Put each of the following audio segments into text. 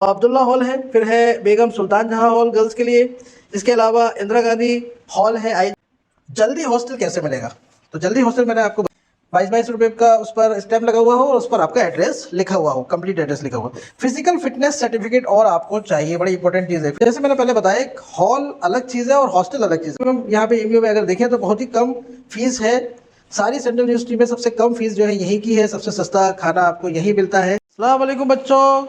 Abdullah hall है, फिर है बेगम सुल्तान जहां हॉल गर्ल्स के लिए। इसके अलावा इंदिरा गांधी हॉल है। आई जल्दी हॉस्टल कैसे मिलेगा? तो जल्दी हॉस्टल मैंने आपको 22-22 रुपये का उस पर स्टैम्प लगा हुआ हो और उस पर आपका एड्रेस लिखा हुआ हो, कंप्लीट एड्रेस लिखा हुआ। फिजिकल फिटनेस सर्टिफिकेट और आपको चाहिए, बड़ी इंपॉर्टेंट चीज़ है। जैसे मैंने पहले बताया, एक हॉल अलग चीज़ है और हॉस्टल अलग चीज़ है। हम यहाँ पे एमयू में अगर देखें तो बहुत ही कम फीस है। सारी सेंट्रल यूनिवर्सिटी में सबसे कम फीस जो है यहीं की है, सबसे सस्ता खाना आपको यहीं मिलता है। अस्सलाम वालेकुम बच्चों,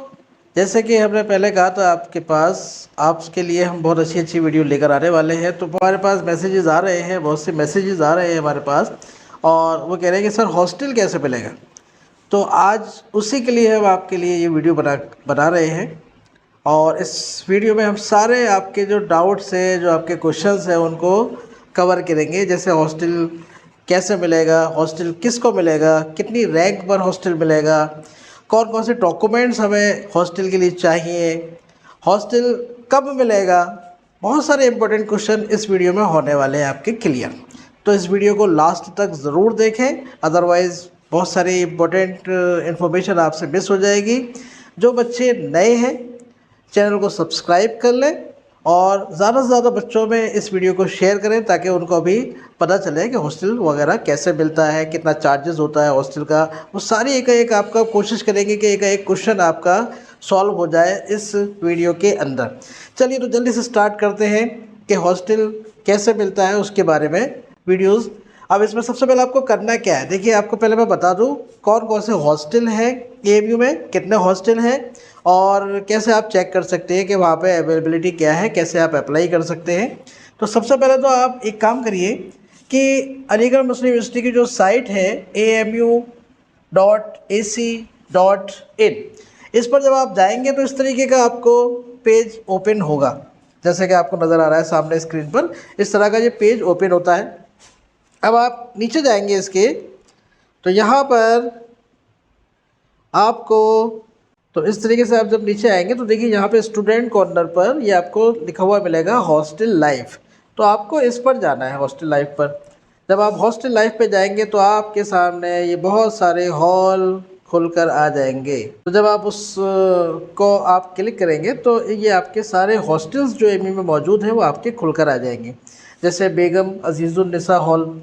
जैसे कि हमने पहले कहा था आपके पास, आपके लिए हम बहुत अच्छी अच्छी वीडियो लेकर आने वाले हैं। तो हमारे पास मैसेजेस आ रहे हैं, बहुत से मैसेजेस आ रहे हैं हमारे पास, और वो कह रहे हैं कि सर हॉस्टल कैसे मिलेगा। तो आज उसी के लिए हम आपके लिए ये वीडियो बना रहे हैं। और इस वीडियो में हम सारे आपके जो डाउट्स हैं, जो आपके क्वेश्चंस हैं, उनको कवर करेंगे। जैसे हॉस्टल कैसे मिलेगा, हॉस्टल किसको मिलेगा, कितनी रैंक पर हॉस्टल मिलेगा, कौन कौन से डॉक्यूमेंट्स हमें हॉस्टल के लिए चाहिए, हॉस्टल कब मिलेगा। बहुत सारे इंपॉर्टेंट क्वेश्चन इस वीडियो में होने वाले हैं आपके क्लियर। तो इस वीडियो को लास्ट तक ज़रूर देखें, अदरवाइज़ बहुत सारी इंपॉर्टेंट इन्फॉर्मेशन आपसे मिस हो जाएगी। जो बच्चे नए हैं चैनल को सब्सक्राइब कर लें और ज़्यादा से ज़्यादा बच्चों में इस वीडियो को शेयर करें, ताकि उनको भी पता चले कि हॉस्टल वगैरह कैसे मिलता है, कितना चार्जेस होता है हॉस्टल का। वो सारी एक आपका कोशिश करेंगे कि एक क्वेश्चन आपका सॉल्व हो जाए इस वीडियो के अंदर। चलिए तो जल्दी से स्टार्ट करते हैं कि हॉस्टल कैसे मिलता है उसके बारे में वीडियोज़। अब इसमें सबसे पहले आपको करना क्या है, देखिए आपको पहले मैं बता दूं कौन कौन से हॉस्टल हैं एएमयू में, कितने हॉस्टल हैं और कैसे आप चेक कर सकते हैं कि वहाँ पे अवेलेबिलिटी क्या है, कैसे आप अप्लाई कर सकते हैं। तो सबसे पहले तो आप एक काम करिए कि अलीगढ़ मुस्लिम यूनिवर्सिटी की जो साइट है amu.ac.in, इस पर जब आप जाएंगे तो इस तरीके का आपको पेज ओपन होगा। जैसे कि आपको नज़र आ रहा है सामने स्क्रीन पर, इस तरह का ये पेज ओपन होता है। अब आप नीचे जाएंगे इसके, तो यहाँ पर आपको, तो इस तरीके से आप जब नीचे आएंगे तो देखिए यहाँ पे स्टूडेंट कॉर्नर पर ये आपको लिखा हुआ मिलेगा हॉस्टल लाइफ। तो आपको इस पर जाना है, हॉस्टल लाइफ पर। जब आप हॉस्टल लाइफ पे जाएंगे तो आपके सामने ये बहुत सारे हॉल खुलकर आ जाएंगे। तो जब आप उस को आप क्लिक करेंगे तो ये आपके सारे हॉस्टल्स जो एमयू में मौजूद हैं वो आपके खुलकर आ जाएंगे। जैसे बेगम अजीज़ुन्निसा हॉल,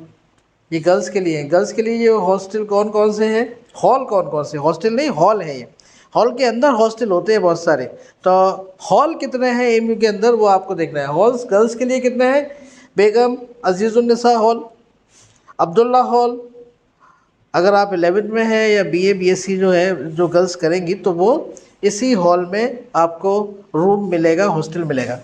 ये गर्ल्स के लिए है। गर्ल्स के लिए ये हॉस्टल कौन कौन से हैं, हॉल कौन कौन से, हॉस्टल नहीं हॉल है ये। हॉल के अंदर हॉस्टल होते हैं बहुत सारे, तो हॉल कितने हैं एमयू के अंदर वो आपको देखना है। हॉल्स गर्ल्स के लिए कितने हैं, बेगम अजीज़ुन्निसा हॉल, अब्दुल्ला हॉल। अगर आप 11th में हैं या बीए बीएससी जो है जो गर्ल्स करेंगी तो वो इसी हॉल में आपको रूम मिलेगा, हॉस्टल मिलेगा।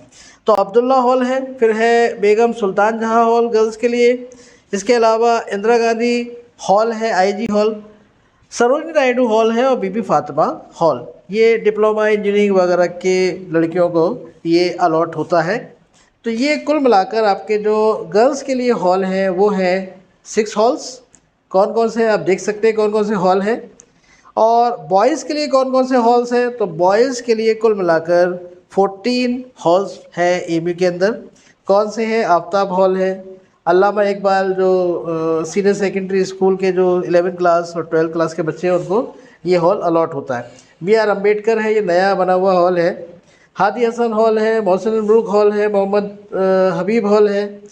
तो अब्दुल्ला हॉल है, फिर है बेगम सुल्तान जहां हॉल गर्ल्स के लिए। इसके अलावा इंदिरा गांधी हॉल है, IG hall, Sarojini Naidu hall है और बीबी फातिमा हॉल। ये डिप्लोमा इंजीनियरिंग वगैरह के लड़कियों को ये अलॉट होता है। तो ये कुल मिलाकर आपके जो गर्ल्स के लिए हॉल है वो है 6 हॉल्स। कौन कौन से आप देख सकते हैं कौन कौन से हॉल हैं। और बॉयज़ के लिए कौन कौन से हॉल्स हैं, तो बॉयज़ के लिए कुल मिलाकर 14 हॉल्स हैं एमयू के अंदर। कौन से हैं, आफ्ताब हॉल है, अल्लामा इकबाल जो सीनियर सेकेंडरी स्कूल के जो 11th क्लास और 12th क्लास के बच्चे हैं उनको ये हॉल अलॉट होता है। BR अम्बेडकर है, ये नया बना हुआ हॉल है। हादी हसन हॉल है, मोहसिन मुल्क हॉल है, मोहम्मद हबीब हॉल है।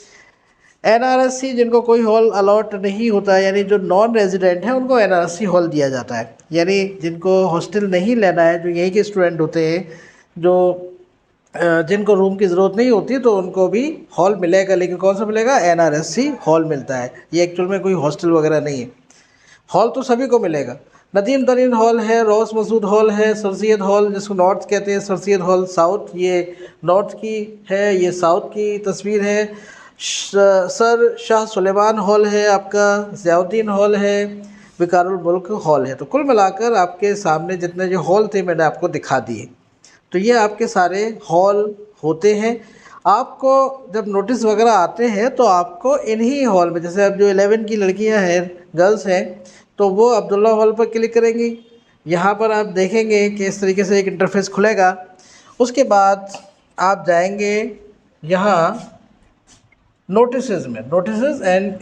NRSC जिनको कोई हॉल अलॉट नहीं होता है, यानी जो नॉन रेजिडेंट हैं उनको NRSC हॉल दिया जाता है। यानी जिनको हॉस्टल नहीं लेना है, जो यहीं के स्टूडेंट होते हैं, जो जिनको रूम की ज़रूरत नहीं होती, तो उनको भी हॉल मिलेगा। लेकिन कौन सा मिलेगा, NRSC हॉल मिलता है। ये एक्चुअल में कोई हॉस्टल वगैरह नहीं है। हॉल तो सभी को मिलेगा। नदीम तरीन हॉल है, रोस मसूद हॉल है, सर सैयद हॉल जिसको नॉर्थ कहते हैं, सर सैयद हॉल साउथ, ये नॉर्थ की है, ये साउथ की तस्वीर है। सर शाह सुलेमान हॉल है आपका, ज़ियाउद्दीन हॉल है, विकारुल मुल्क हॉल है। तो कुल मिलाकर आपके सामने जितने जो हॉल थे मैंने आपको दिखा दिए। तो ये आपके सारे हॉल होते हैं। आपको जब नोटिस वगैरह आते हैं तो आपको इन्हीं हॉल में, जैसे अब जो 11 की लड़कियां हैं, गर्ल्स हैं, तो वो अब्दुल्ला हॉल पर क्लिक करेंगी। यहाँ पर आप देखेंगे कि इस तरीके से एक इंटरफेस खुलेगा। उसके बाद आप जाएंगे यहाँ नोटिसेस में, नोटिसेस एंड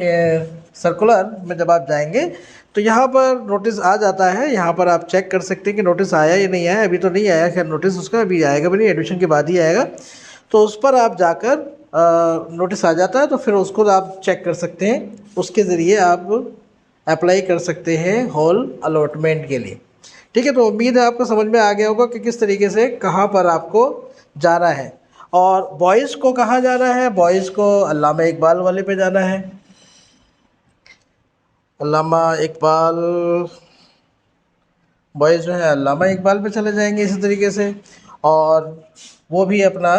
सर्कुलर में जब आप जाएंगे तो यहाँ पर नोटिस आ जाता है, यहाँ पर आप चेक कर सकते हैं कि नोटिस आया या नहीं आया। अभी तो नहीं आया, खैर नोटिस उसका अभी आएगा भी नहीं, एडमिशन के बाद ही आएगा। तो उस पर आप जाकर नोटिस आ जाता है तो फिर उसको आप चेक कर सकते हैं, उसके ज़रिए आप अप्लाई कर सकते हैं हॉल अलॉटमेंट के लिए। ठीक है, तो उम्मीद है आपको समझ में आ गया होगा कि किस तरीके से कहाँ पर आपको जाना है। और बॉयज़ को कहाँ जाना है, बॉयज़ को अल्लामा इकबाल वाले पे जाना है। अल्लामा इकबाल, बॉयज़ जो है अल्लामा इकबाल पे चले जाएंगे इसी तरीके से। और वो भी अपना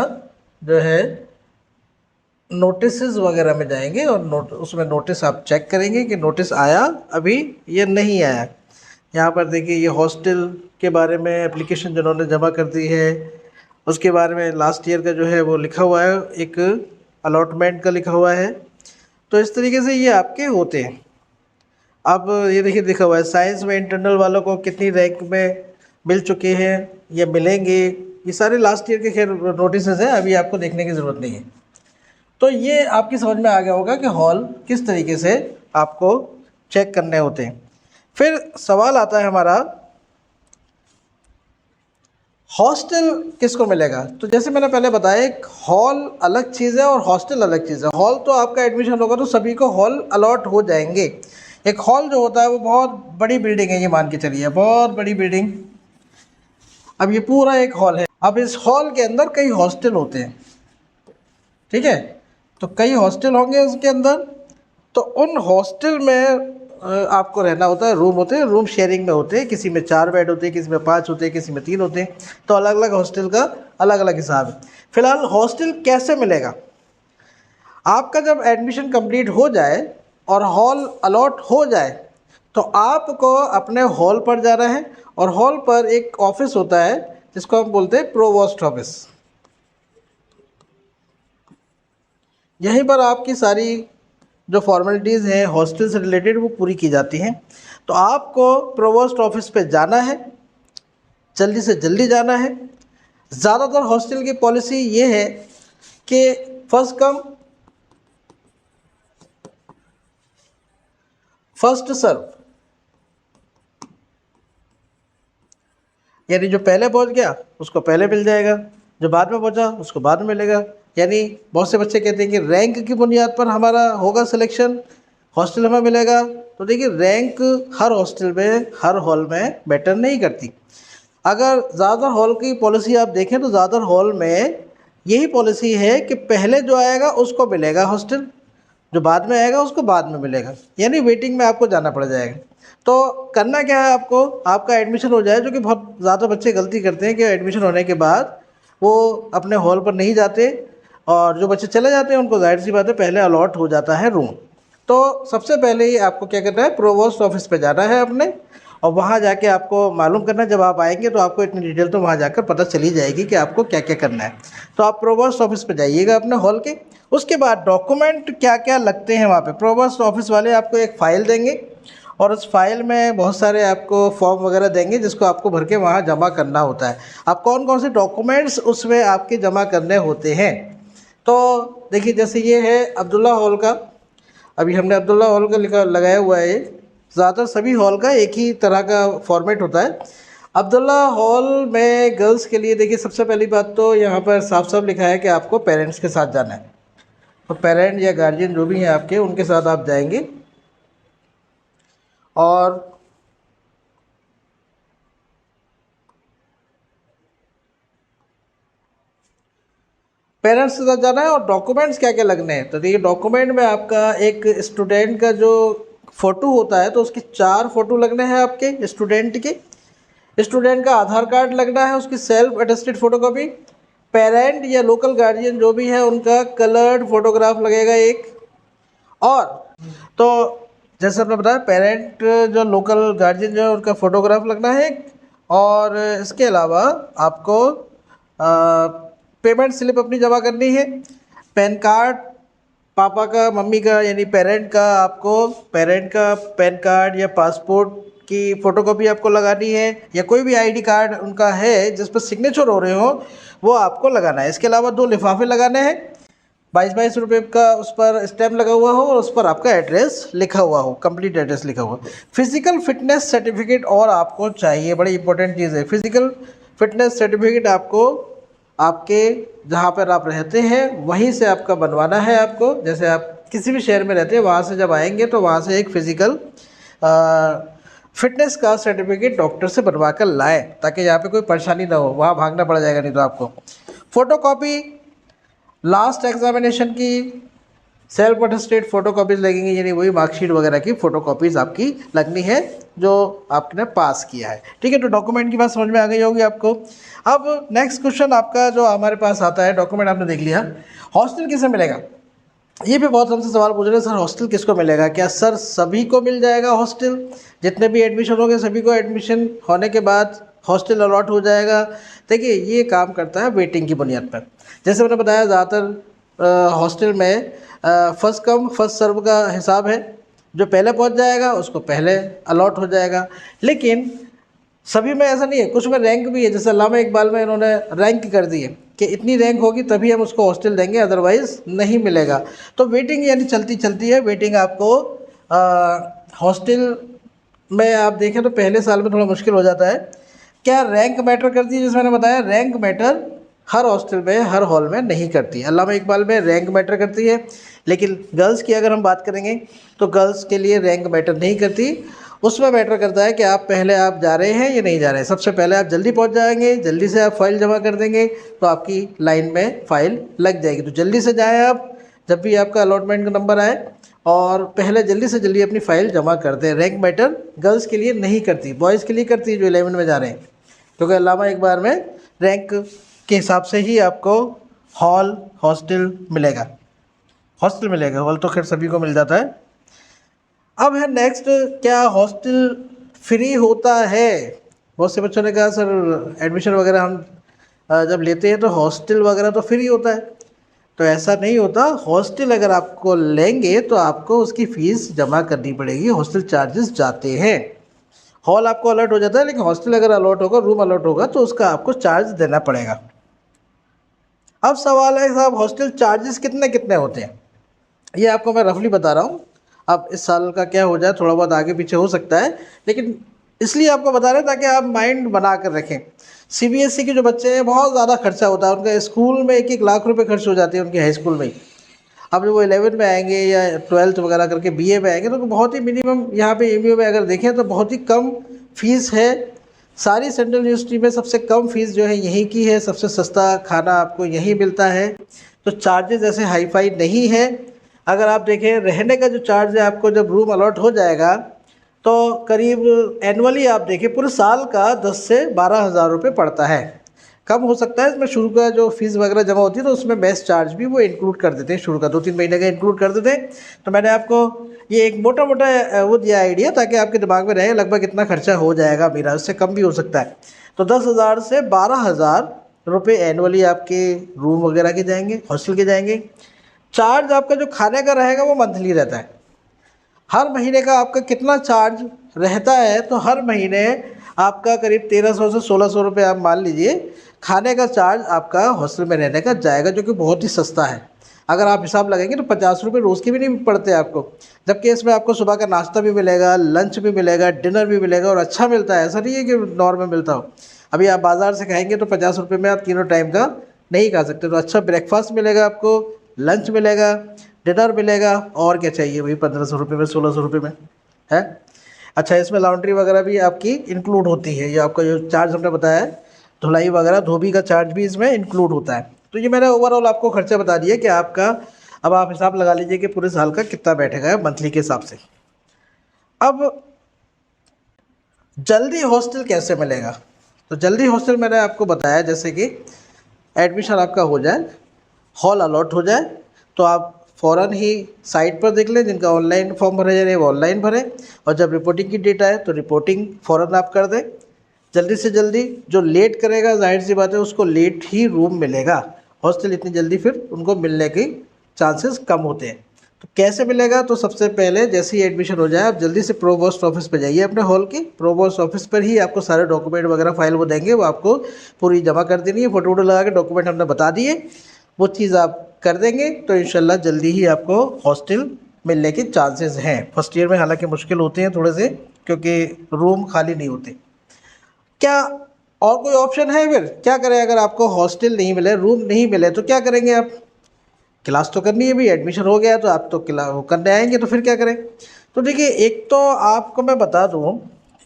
जो है नोटिस वगैरह में जाएंगे और उसमें नोटिस आप चेक करेंगे कि नोटिस आया अभी या नहीं आया। यहाँ पर देखिए ये हॉस्टल के बारे में एप्लीकेशन जिन्होंने जमा कर दी है उसके बारे में लास्ट ईयर का जो है वो लिखा हुआ है, एक अलॉटमेंट का लिखा हुआ है। तो इस तरीके से ये आपके होते हैं। अब ये देखिए लिखा हुआ है साइंस में इंटरनल वालों को कितनी रैंक में मिल चुके हैं या मिलेंगे, ये सारे लास्ट ईयर के खैर नोटिस हैं, अभी आपको देखने की ज़रूरत नहीं है। तो ये आपकी समझ में आ गया होगा कि हॉल किस तरीके से आपको चेक करने होते हैं। फिर सवाल आता है हमारा, हॉस्टल किसको मिलेगा। तो जैसे मैंने पहले बताया, एक हॉल अलग चीज़ है और हॉस्टल अलग चीज़ है। हॉल तो आपका एडमिशन होगा तो सभी को हॉल अलॉट हो जाएंगे। एक हॉल जो होता है वो बहुत बड़ी बिल्डिंग है, ये मान के चलिए बहुत बड़ी बिल्डिंग। अब ये पूरा एक हॉल है, अब इस हॉल के अंदर कई हॉस्टल होते हैं, ठीक है। तो कई हॉस्टल होंगे उसके अंदर, तो उन हॉस्टल में आपको रहना होता है। रूम होते हैं, रूम शेयरिंग में होते हैं, किसी में 4 बेड होते हैं, किसी में 5 होते हैं, किसी में 3 होते हैं। तो अलग अलग हॉस्टल का अलग अलग हिसाब है। फ़िलहाल हॉस्टल कैसे मिलेगा, आपका जब एडमिशन कंप्लीट हो जाए और हॉल अलॉट हो जाए तो आपको अपने हॉल पर जाना है। और हॉल पर एक ऑफिस होता है जिसको हम बोलते हैं प्रोवोस्ट ऑफिस। यहीं पर आपकी सारी जो फॉर्मेलिटीज़ हैं हॉस्टल से रिलेटेड वो पूरी की जाती हैं। तो आपको प्रोवोस्ट ऑफिस पे जाना है, जल्दी से जल्दी जाना है। ज़्यादातर हॉस्टल की पॉलिसी ये है कि फर्स्ट कम फर्स्ट सर्व, यानी जो पहले पहुंच गया उसको पहले मिल जाएगा, जो बाद में पहुंचा उसको बाद में मिलेगा। यानी बहुत से बच्चे कहते हैं कि रैंक की बुनियाद पर हमारा होगा सिलेक्शन, हॉस्टल हमें मिलेगा। तो देखिए रैंक हर हॉस्टल में हर हॉल में मैटर नहीं करती। अगर ज़्यादातर हॉल की पॉलिसी आप देखें तो ज़्यादातर हॉल में यही पॉलिसी है कि पहले जो आएगा उसको मिलेगा हॉस्टल, जो बाद में आएगा उसको बाद में मिलेगा, यानी वेटिंग में आपको जाना पड़ जाएगा। तो करना क्या है, आपको आपका एडमिशन हो जाए, जो कि बहुत ज़्यादा बच्चे गलती करते हैं कि एडमिशन होने के बाद वो अपने हॉल पर नहीं जाते, और जो बच्चे चले जाते हैं उनको जाहिर सी बात है पहले अलॉट हो जाता है रूम। तो सबसे पहले ही आपको क्या करना है, प्रोवोस्ट ऑफिस पे जाना है अपने, और वहाँ जाके आपको मालूम करना है। जब आप आएंगे तो आपको इतनी डिटेल तो वहाँ जाकर पता चली जाएगी कि आपको क्या क्या करना है। तो आप प्रोवोस्ट ऑफिस पे जाइएगा अपने हॉल के। उसके बाद डॉक्यूमेंट क्या क्या लगते हैं वहाँ पे, प्रोवोस्ट ऑफिस वाले आपको एक फ़ाइल देंगे और उस फाइल में बहुत सारे आपको फॉर्म वगैरह देंगे जिसको आपको भर के वहाँ जमा करना होता है। अब कौन कौन से डॉक्यूमेंट्स उसमें आपके जमा करने होते हैं, तो देखिए जैसे ये है अब्दुल्ला हॉल का, अभी हमने अब्दुल्ला हॉल का लिखा लगाया हुआ है। ज़्यादातर सभी हॉल का एक ही तरह का फॉर्मेट होता है। अब्दुल्ला हॉल में गर्ल्स के लिए देखिए सबसे पहली बात तो यहाँ पर साफ साफ लिखा है कि आपको पेरेंट्स के साथ जाना है। तो पेरेंट या गार्जियन जो भी हैं आपके, उनके साथ आप जाएंगे। और पेरेंट्स के साथ जाना है। और डॉक्यूमेंट्स क्या क्या लगने हैं, तो देखिए डॉक्यूमेंट में आपका एक स्टूडेंट का जो फ़ोटो होता है तो उसके 4 फ़ोटो लगने हैं आपके स्टूडेंट के। स्टूडेंट का आधार कार्ड लगना है, उसकी सेल्फ अटेस्टेड फ़ोटोकॉपी। पेरेंट या लोकल गार्जियन जो भी है उनका कलर्ड फ़ोटोग्राफ लगेगा एक। और तो जैसे आपने बताया पेरेंट जो लोकल गार्जियन जो है उनका फ़ोटोग्राफ लगना है। और इसके अलावा आपको पेमेंट स्लिप अपनी जमा करनी है। पैन कार्ड पापा का, मम्मी का, यानी पेरेंट का, आपको पेरेंट का पैन कार्ड या पासपोर्ट की फ़ोटोकॉपी आपको लगानी है, या कोई भी आईडी कार्ड उनका है जिस पर सिग्नेचर हो रहे हो वो आपको लगाना है। इसके अलावा 2 लिफाफे लगाने हैं, ₹22 का उस पर स्टैम्प लगा हुआ हो और उस पर आपका एड्रेस लिखा हुआ हो, कंप्लीट एड्रेस लिखा हुआ। फिजिकल फिटनेस सर्टिफिकेट और आपको चाहिए, बड़ी इंपॉर्टेंट चीज़ है। फिजिकल फिटनेस सर्टिफिकेट आपको आपके जहाँ पर आप रहते हैं वहीं से आपका बनवाना है आपको। जैसे आप किसी भी शहर में रहते हैं वहाँ से जब आएंगे तो वहाँ से एक फिजिकल फिटनेस का सर्टिफिकेट डॉक्टर से बनवा कर लाएँ, ताकि यहाँ पे कोई परेशानी ना हो, वहाँ भागना पड़ जाएगा नहीं तो आपको। फोटोकॉपी लास्ट एग्जामिनेशन की सेल्फ अटेस्टेड फ़ोटो कॉपीज़ लगेंगी, यानी वही मार्कशीट वगैरह की फ़ोटो कॉपीज़ आपकी लगनी है जो आपने पास किया है। ठीक है, तो डॉक्यूमेंट की बात समझ में आ गई होगी आपको। अब नेक्स्ट क्वेश्चन आपका जो हमारे पास आता है, डॉक्यूमेंट आपने देख लिया, हॉस्टल किसे मिलेगा। ये भी बहुत हमसे सवाल पूछ रहे हैं, सर हॉस्टल किसको मिलेगा। क्या सर सभी को मिल जाएगा हॉस्टल, जितने भी एडमिशन होंगे सभी को एडमिशन होने के बाद हॉस्टल अलॉट हो जाएगा। देखिए ये काम करता है वेटिंग की बुनियाद पर। जैसे मैंने बताया ज़्यादातर हॉस्टल में फर्स्ट कम फर्स्ट सर्व का हिसाब है, जो पहले पहुंच जाएगा उसको पहले अलॉट हो जाएगा। लेकिन सभी में ऐसा नहीं है, कुछ में रैंक भी है। जैसे अल्लामा इकबाल में इन्होंने रैंक कर दी है कि इतनी रैंक होगी तभी हम उसको हॉस्टल देंगे, अदरवाइज़ नहीं मिलेगा। तो वेटिंग यानी चलती चलती है वेटिंग। आपको हॉस्टल में आप देखें तो पहले साल में थोड़ा मुश्किल हो जाता है। क्या रैंक मैटर करती है, जैसे मैंने बताया रैंक मैटर हर हॉस्टल में हर हॉल में नहीं करती। अल्लामा इकबाल में रैंक मैटर करती है, लेकिन गर्ल्स की अगर हम बात करेंगे तो गर्ल्स के लिए रैंक मैटर नहीं करती। उसमें मैटर करता है कि आप पहले आप जा रहे हैं या नहीं जा रहे हैं। सबसे पहले आप जल्दी पहुंच जाएंगे, जल्दी से आप फाइल जमा कर देंगे तो आपकी लाइन में फ़ाइल लग जाएगी। तो जल्दी से जाएँ आप, जब भी आपका अलॉटमेंट का नंबर आए, और पहले जल्दी से जल्दी अपनी फ़ाइल जमा कर दें। रैंक मैटर गर्ल्स के लिए नहीं करती, बॉयज़ के लिए करती है जो 11 में जा रहे हैं, क्योंकि अल्लामा इकबाल में रैंक के हिसाब से ही आपको हॉल हॉस्टल मिलेगा। हॉल तो खैर सभी को मिल जाता है। अब है नेक्स्ट, क्या हॉस्टल फ्री होता है। बहुत से बच्चों ने कहा सर एडमिशन वगैरह हम जब लेते हैं तो हॉस्टल वगैरह तो फ्री होता है। तो ऐसा नहीं होता। हॉस्टल अगर आपको लेंगे तो आपको उसकी फ़ीस जमा करनी पड़ेगी, हॉस्टल चार्जेस जाते हैं। हॉल आपको अलॉट हो जाता है, लेकिन हॉस्टल अगर अलॉट होगा, रूम अलॉट होगा, तो उसका आपको चार्ज देना पड़ेगा। अब सवाल है साहब हॉस्टल चार्जेस कितने कितने होते हैं। ये आपको मैं रफली बता रहा हूँ। अब इस साल का क्या हो जाए थोड़ा बहुत आगे पीछे हो सकता है, लेकिन इसलिए आपको बता रहे हैं ताकि आप माइंड बना कर रखें। सीबीएसई के जो बच्चे हैं बहुत ज़्यादा खर्चा होता है उनका, स्कूल में 1-1 लाख रुपए खर्च हो जाते हैं उनके हाई स्कूल में ही। अब जब वो 11 में आएंगे या 12th वगैरह करके बीए में आएंगे तो बहुत ही मिनिमम, यहाँ पे एमयू में अगर देखें तो बहुत ही कम फीस है। सारी सेंट्रल यूनिवर्सिटी में सबसे कम फीस जो है यहीं की है, सबसे सस्ता खाना आपको यहीं मिलता है। तो चार्जेस ऐसे हाई फाई नहीं है। अगर आप देखें रहने का जो चार्ज है आपको जब रूम अलॉट हो जाएगा तो करीब एनुअली आप देखें पूरे साल का 10 से 12 हज़ार रुपये पड़ता है। कम हो सकता है, इसमें शुरू का जो फीस वगैरह जमा होती है तो उसमें मेस चार्ज भी वो इंक्लूड कर देते हैं, शुरू का 2-3 महीने का इंक्लूड कर देते हैं। तो मैंने आपको ये एक मोटा मोटा वो दिया आइडिया ताकि आपके दिमाग में रहे लगभग इतना खर्चा हो जाएगा मेरा, उससे कम भी हो सकता है। तो 10,000 से 12,000 रुपये एनुअली आपके रूम वगैरह के जाएंगे, हॉस्टल के जाएंगे। चार्ज आपका जो खाने का रहेगा वो मंथली रहता है। हर महीने का आपका कितना चार्ज रहता है, तो हर महीने आपका करीब 1300 से 1600 रुपये आप मान लीजिए खाने का चार्ज आपका हॉस्टल में रहने का जाएगा, जो कि बहुत ही सस्ता है। अगर आप हिसाब लगाएंगे तो 50 रुपये रोज़ के भी नहीं पड़ते आपको, जबकि इसमें आपको सुबह का नाश्ता भी मिलेगा, लंच भी मिलेगा, डिनर भी मिलेगा, और अच्छा मिलता है। ऐसा नहीं है कि नॉर्मल मिलता हो। अभी आप बाज़ार से खाएंगे तो 50 रुपये में आप तीनों टाइम का नहीं खा सकते। तो अच्छा ब्रेकफास्ट मिलेगा आपको, लंच मिलेगा, डिनर मिलेगा, और क्या चाहिए वही 1500 रुपये में, 1600 रुपये में है। अच्छा इसमें लॉन्ड्री वगैरह भी आपकी इंक्लूड होती है। ये आपका जो चार्ज हमने बताया है धुलाई वगैरह, धोबी का चार्ज भी इसमें इंक्लूड होता है। तो ये मैंने ओवरऑल आपको खर्चा बता दिया कि आपका, अब आप हिसाब लगा लीजिए कि पूरे साल का कितना बैठेगा मंथली के हिसाब से। अब जल्दी हॉस्टल कैसे मिलेगा, तो जल्दी हॉस्टल मैंने आपको बताया, जैसे कि एडमिशन आपका हो जाए, हॉल अलॉट हो जाए, तो आप फ़ौरन ही साइट पर देख लें। जिनका ऑनलाइन फॉर्म भरे जा रहे हैं वो ऑनलाइन भरें, और जब रिपोर्टिंग की डेट आए तो रिपोर्टिंग फ़ौरन आप कर दें जल्दी से जल्दी। जो लेट करेगा जाहिर सी बात है उसको लेट ही रूम मिलेगा। हॉस्टल इतनी जल्दी फिर उनको मिलने के चांसेस कम होते हैं। तो कैसे मिलेगा, तो सबसे पहले जैसे ही एडमिशन हो जाए आप जल्दी से प्रोवोस्ट ऑफिस पर जाइए अपने हॉल के। प्रोवोस्ट ऑफिस पर ही आपको सारे डॉक्यूमेंट वगैरह फाइल वो देंगे, वो आपको पूरी जमा कर देनी है। फ़ोटो वोटो लगा के डॉक्यूमेंट हमने बता दिए, वो चीज़ आप कर देंगे तो इंशाल्लाह जल्दी ही आपको हॉस्टल मिलने के चांसेस हैं। फर्स्ट ईयर में हालांकि मुश्किल होते हैं थोड़े से, क्योंकि रूम खाली नहीं होते। क्या और कोई ऑप्शन है? फिर क्या करें अगर आपको हॉस्टल नहीं मिले, रूम नहीं मिले, तो क्या करेंगे आप? क्लास तो करनी है भाई, एडमिशन हो गया तो आप तो क्लास वो करने आएंगे, तो फिर क्या करें? तो देखिए, एक तो आपको मैं बता दूं,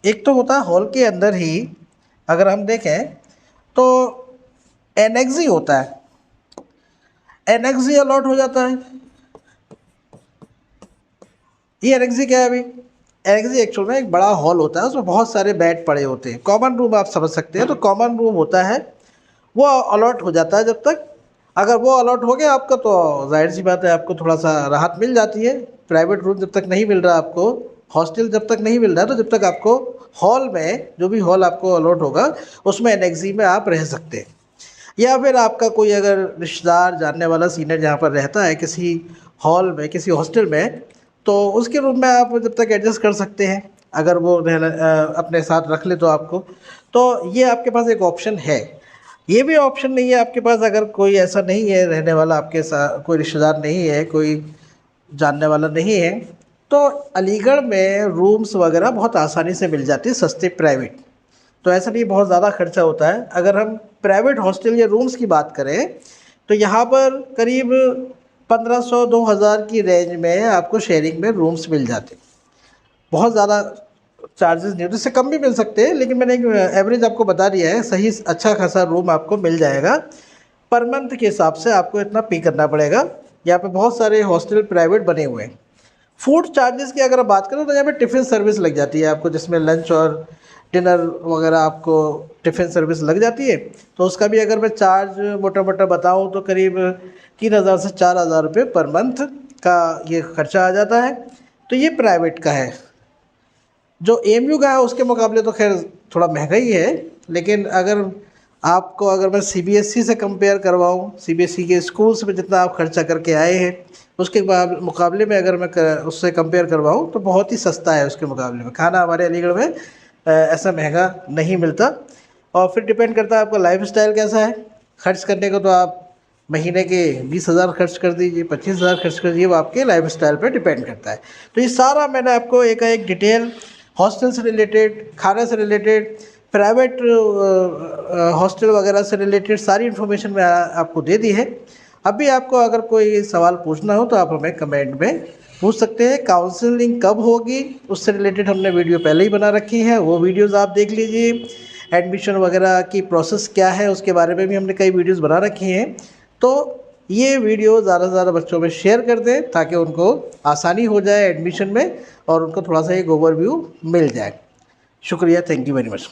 एक तो होता है हॉल के अंदर ही अगर हम देखें तो एनेक्सी होता है, एनेक्सी अलॉट हो जाता है। ये एनेक्सी क्या है अभी? एनेक्सी एक्चुअल में एक बड़ा हॉल होता है, उसमें बहुत सारे बेड पड़े होते हैं, कॉमन रूम आप समझ सकते हैं। तो कॉमन रूम होता है वो अलॉट हो जाता है। जब तक अगर वो अलॉट हो गया आपका तो जाहिर सी बात है आपको थोड़ा सा राहत मिल जाती है। प्राइवेट रूम जब तक नहीं मिल रहा आपको, हॉस्टल जब तक नहीं मिल रहा, तो जब तक आपको हॉल में, जो भी हॉल आपको अलॉट होगा उसमें एनेक्सी में आप रह सकते हैं। या फिर आपका कोई अगर रिश्तेदार जानने वाला सीनियर जहाँ पर रहता है किसी हॉल में, किसी हॉस्टल में, तो उसके रूम में आप जब तक एडजस्ट कर सकते हैं, अगर वो रहना अपने साथ रख ले तो आपको। तो ये आपके पास एक ऑप्शन है। ये भी ऑप्शन नहीं है आपके पास अगर कोई ऐसा नहीं है रहने वाला आपके साथ, कोई रिश्तेदार नहीं है, कोई जानने वाला नहीं है, तो अलीगढ़ में रूम्स वगैरह बहुत आसानी से मिल जाती है, सस्ते प्राइवेट। तो ऐसा नहीं बहुत ज़्यादा खर्चा होता है। अगर हम प्राइवेट हॉस्टल या रूम्स की बात करें तो यहाँ पर करीब 1500-2000 की रेंज में आपको शेयरिंग में रूम्स मिल जाते हैं। बहुत ज़्यादा चार्जेस नहीं होते, इससे कम भी मिल सकते हैं, लेकिन मैंने एक एवरेज आपको बता दिया है। सही अच्छा खासा रूम आपको मिल जाएगा। पर मंथ के हिसाब से आपको इतना पे करना पड़ेगा। यहाँ पे बहुत सारे हॉस्टल प्राइवेट बने हुए हैं। फूड चार्जेस की अगर आप बात करें तो यहाँ पे टिफ़िन सर्विस लग जाती है आपको, जिसमें लंच और डिनर वगैरह आपको टिफ़िन सर्विस लग जाती है। तो उसका भी अगर मैं चार्ज मोटा मोटा बताऊँ तो करीब 3000 से 4000 रुपये पर मंथ का ये खर्चा आ जाता है। तो ये प्राइवेट का है। जो एएमयू का है उसके मुकाबले तो खैर थोड़ा महंगा ही है, लेकिन अगर आपको अगर मैं सीबीएसई से कंपेयर करवाऊँ, सीबीएसई के स्कूल्स में जितना आप खर्चा करके आए हैं उसके मुकाबले में अगर मैं उससे कंपेयर करवाऊँ तो बहुत ही सस्ता है उसके मुकाबले में। खाना हमारे अलीगढ़ में ऐसा महंगा नहीं मिलता। और फिर डिपेंड करता है आपका लाइफस्टाइल कैसा है। खर्च करने को तो आप महीने के 20,000 खर्च कर दीजिए, 25,000 खर्च कर दीजिए, वो आपके लाइफस्टाइल पे डिपेंड करता है। तो ये सारा मैंने आपको एक डिटेल हॉस्टल से रिलेटेड, खाने से रिलेटेड, प्राइवेट हॉस्टल वगैरह से रिलेटेड सारी इन्फॉर्मेशन मैं आपको दे दी है। अभी आपको अगर कोई सवाल पूछना हो तो आप हमें कमेंट में पूछ सकते हैं। काउंसलिंग कब होगी उससे रिलेटेड हमने वीडियो पहले ही बना रखी है, वो वीडियोज़ आप देख लीजिए। एडमिशन वगैरह की प्रोसेस क्या है उसके बारे में भी हमने कई वीडियोज़ बना रखी हैं। तो ये वीडियो ज़्यादा से ज़्यादा बच्चों में शेयर कर दें ताकि उनको आसानी हो जाए एडमिशन में और उनको थोड़ा सा एक ओवरव्यू मिल जाए। शुक्रिया, थैंक यू वेरी मच।